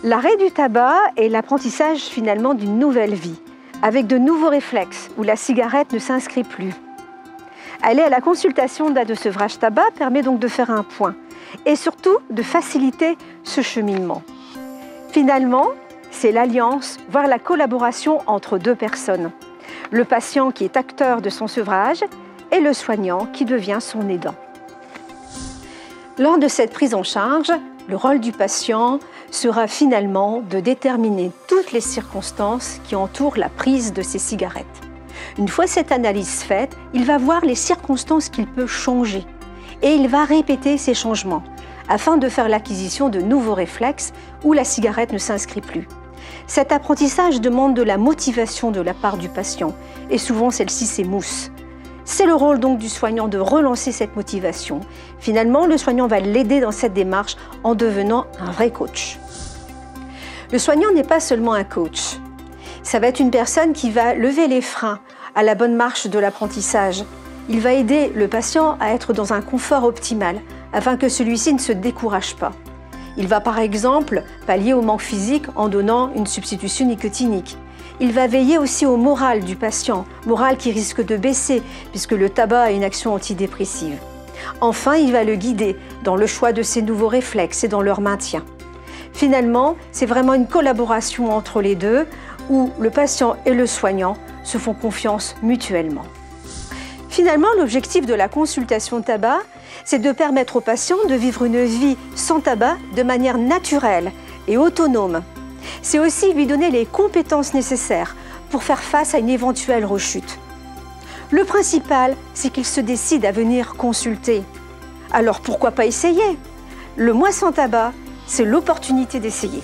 L'arrêt du tabac est l'apprentissage finalement d'une nouvelle vie, avec de nouveaux réflexes où la cigarette ne s'inscrit plus. Aller à la consultation d'aide de sevrage tabac permet donc de faire un point et surtout de faciliter ce cheminement. Finalement, c'est l'alliance, voire la collaboration entre deux personnes. Le patient qui est acteur de son sevrage et le soignant qui devient son aidant. Lors de cette prise en charge, le rôle du patient sera finalement de déterminer toutes les circonstances qui entourent la prise de ces cigarettes. Une fois cette analyse faite, il va voir les circonstances qu'il peut changer et il va répéter ces changements afin de faire l'acquisition de nouveaux réflexes où la cigarette ne s'inscrit plus. Cet apprentissage demande de la motivation de la part du patient et souvent celle-ci s'émousse. C'est le rôle donc du soignant de relancer cette motivation. Finalement, le soignant va l'aider dans cette démarche en devenant un vrai coach. Le soignant n'est pas seulement un coach. Ça va être une personne qui va lever les freins à la bonne marche de l'apprentissage. Il va aider le patient à être dans un confort optimal afin que celui-ci ne se décourage pas. Il va par exemple pallier au manque physique en donnant une substitution nicotinique. Il va veiller aussi au moral du patient, moral qui risque de baisser puisque le tabac a une action antidépressive. Enfin, il va le guider dans le choix de ses nouveaux réflexes et dans leur maintien. Finalement, c'est vraiment une collaboration entre les deux où le patient et le soignant se font confiance mutuellement. Finalement, l'objectif de la consultation tabac, c'est de permettre au patient de vivre une vie sans tabac de manière naturelle et autonome. C'est aussi lui donner les compétences nécessaires pour faire face à une éventuelle rechute. Le principal, c'est qu'il se décide à venir consulter. Alors pourquoi pas essayer? Le mois sans tabac, c'est l'opportunité d'essayer.